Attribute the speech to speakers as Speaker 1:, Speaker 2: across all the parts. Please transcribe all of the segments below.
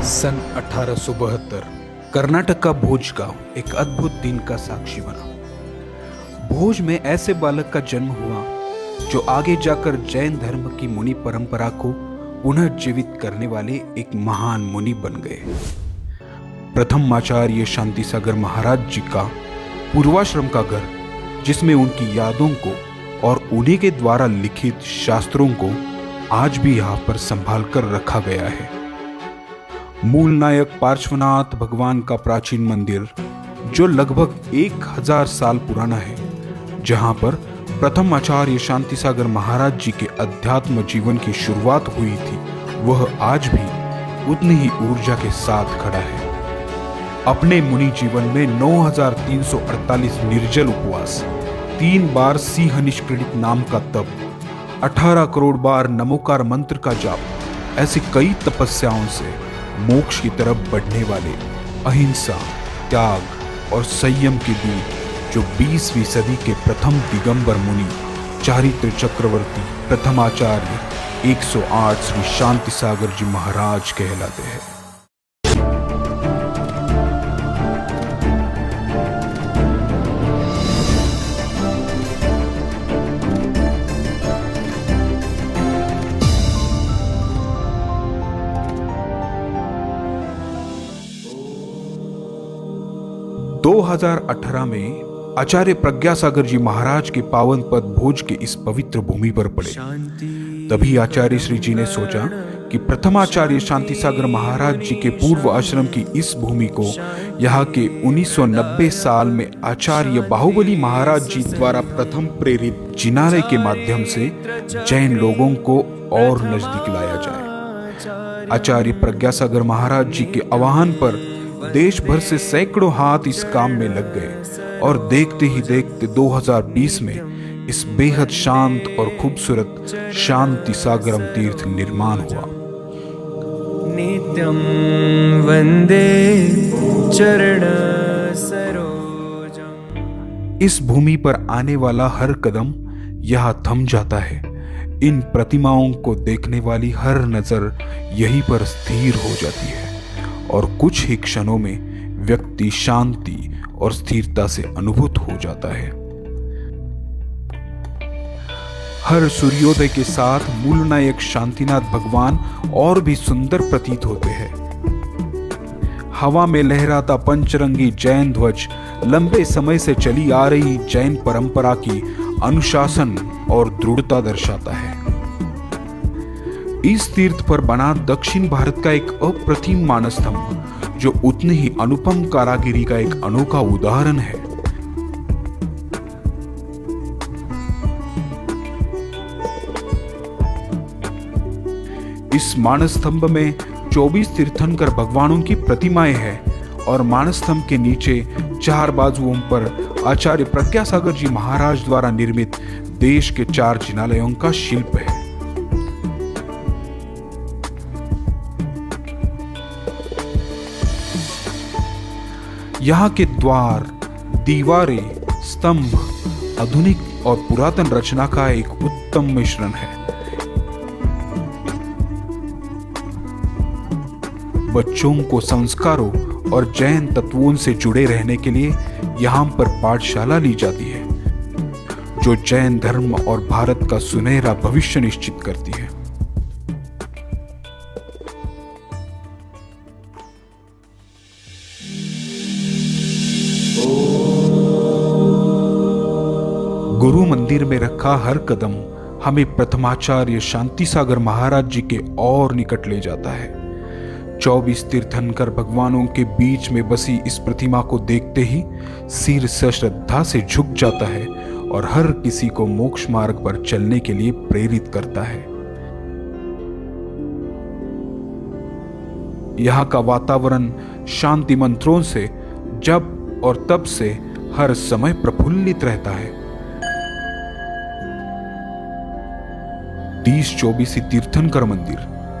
Speaker 1: सन 1872 कर्नाटक का भोज गांव एक अद्भुत दिन का साक्षी बना। भोज में ऐसे बालक का जन्म हुआ जो आगे जाकर जैन धर्म की मुनि परंपरा को पुनर्जीवित करने वाले एक महान मुनि बन गए। प्रथम आचार्य शांतिसागर महाराज जी का पूर्वाश्रम का घर, जिसमें उनकी यादों को और उन्हीं के द्वारा लिखित शास्त्रों को आज भी यहाँ पर संभाल कर रखा गया है। मूल नायक पार्श्वनाथ भगवान का प्राचीन मंदिर, जो लगभग 1000 साल पुराना है, जहां पर प्रथम आचार्य शांतिसागर महाराज जी के अध्यात्म जीवन की शुरुआत हुई थी, वह आज भी उतनी ही ऊर्जा के साथ खड़ा है। अपने मुनि जीवन में 9348 निर्जल उपवास, 3 बार सिंह निष्क्रिय नाम का तप, 18 करोड़ बार नमोकार मंत्र का जाप, ऐसी कई तपस्याओं से मोक्ष की तरफ बढ़ने वाले अहिंसा, त्याग और संयम के दूत, जो 20वीं सदी के प्रथम दिगंबर मुनि, चारित्र चक्रवर्ती प्रथम आचार्य 108 श्री शांतिसागर जी महाराज कहलाते हैं। दो 2018 में आचार्य प्रज्ञासागर जी महाराज के पावन पद भोज के इस पवित्र भूमि पर पड़े। तभी आचार्य श्री जी ने सोचा कि प्रथमाचार्य शांतिसागर महाराज जी के पूर्व आश्रम की इस भूमि को यहाँ के 1990 साल में आचार्य बाहुबली महाराज जी द्वारा प्रथम प्रेरित जिनालय के माध्यम से जैन लोगों को और नजदीक लाया जाए। आचार्य प्रज्ञासागर महाराज जी के आह्वान पर देश भर से सैकड़ों हाथ इस काम में लग गए और देखते ही देखते 2020 में इस बेहद शांत और खूबसूरत शांति सागरम तीर्थ निर्माण हुआ।
Speaker 2: नित्यं वंदे चरण सरोजम।
Speaker 1: इस भूमि पर आने वाला हर कदम यहाँ थम जाता है। इन प्रतिमाओं को देखने वाली हर नजर यहीं पर स्थिर हो जाती है और कुछ ही क्षणों में व्यक्ति शांति और स्थिरता से अनुभूत हो जाता है। हर सूर्योदय के साथ मूल नायक शांतिनाथ भगवान और भी सुंदर प्रतीत होते हैं। हवा में लहराता पंचरंगी जैन ध्वज लंबे समय से चली आ रही जैन परंपरा की अनुशासन और दृढ़ता दर्शाता है। इस तीर्थ पर बना दक्षिण भारत का एक अप्रतिम मानस्तंभ, जो उतनी ही अनुपम कारागिरी का एक अनोखा उदाहरण है। इस मानस्तंभ में 24 तीर्थंकर भगवानों की प्रतिमाएं हैं और मानस्तंभ के नीचे 4 बाजुओं पर आचार्य प्रज्ञासागर जी महाराज द्वारा निर्मित देश के 4 जिनालयों का शिल्प है। यहाँ के द्वार, दीवारें, स्तंभ आधुनिक और पुरातन रचना का एक उत्तम मिश्रण है। बच्चों को संस्कारों और जैन तत्वों से जुड़े रहने के लिए यहाँ पर पाठशाला ली जाती है, जो जैन धर्म और भारत का सुनहरा भविष्य निश्चित करती है। गुरु मंदिर में रखा हर कदम हमें प्रथमाचार्य शांतिसागर महाराज जी के और निकट ले जाता है। 24 तीर्थंकर भगवानों के बीच में बसी इस प्रतिमा को देखते ही सिर श्रद्धा से झुक जाता है और हर किसी को मोक्ष मार्ग पर चलने के लिए प्रेरित करता है। यहाँ का वातावरण शांति मंत्रों से, जप और तप से हर समय प्रफुल्लित रहता है। 30-24 तीर्थंकर मंदिर,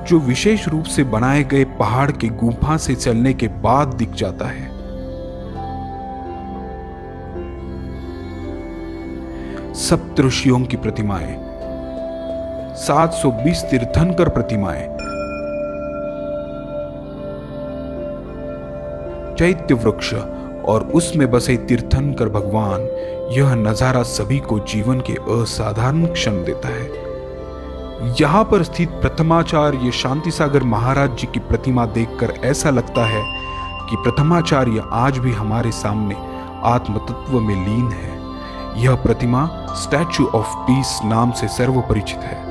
Speaker 1: जो विशेष रूप से बनाए गए पहाड़ के गुफा से चलने के बाद दिख जाता है। सप्तऋषियों की प्रतिमाएं, 720 तीर्थंकर प्रतिमाएं, चैत्य वृक्ष और उसमें बसे तीर्थंकर भगवान, यह नजारा सभी को जीवन के असाधारण क्षण देता है। यहाँ पर स्थित प्रथमाचार्य शांति सागर महाराज जी की प्रतिमा देखकर ऐसा लगता है कि प्रथमाचार्य आज भी हमारे सामने आत्म तत्व में लीन है। यह प्रतिमा स्टैच्यू ऑफ पीस नाम से सर्वपरिचित है।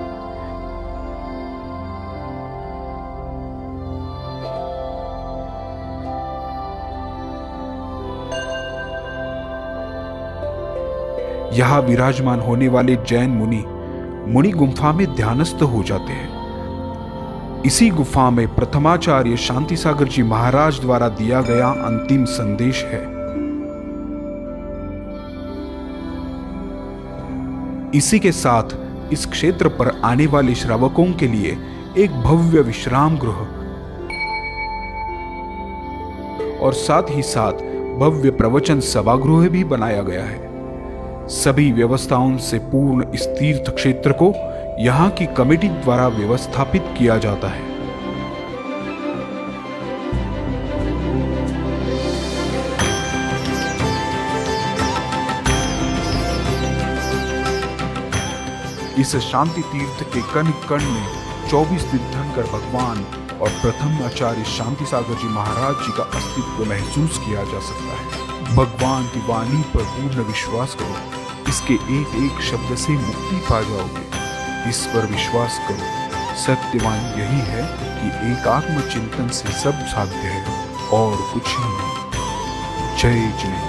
Speaker 1: यहां विराजमान होने वाले जैन मुनि गुफा में ध्यानस्थ हो जाते हैं। इसी गुफा में प्रथमाचार्य शांति सागर जी महाराज द्वारा दिया गया अंतिम संदेश है। इसी के साथ इस क्षेत्र पर आने वाले श्रावकों के लिए एक भव्य विश्राम गृह और साथ ही साथ भव्य प्रवचन सभागृह भी बनाया गया है। सभी व्यवस्थाओं से पूर्ण इस तीर्थ क्षेत्र को यहाँ की कमेटी द्वारा व्यवस्थापित किया जाता है। इस शांति तीर्थ के कण कण में 24 तीर्थंकर भगवान और प्रथम आचार्य शांति सागर जी महाराज जी का अस्तित्व महसूस किया जा सकता है। भगवान की वाणी पर पूर्ण विश्वास करो, इसके एक एक शब्द से मुक्ति पा जाओगे। इस पर विश्वास करो। सत्यवान यही है कि एकात्म चिंतन से सब साध्य है और कुछ ही नहीं। जय जय।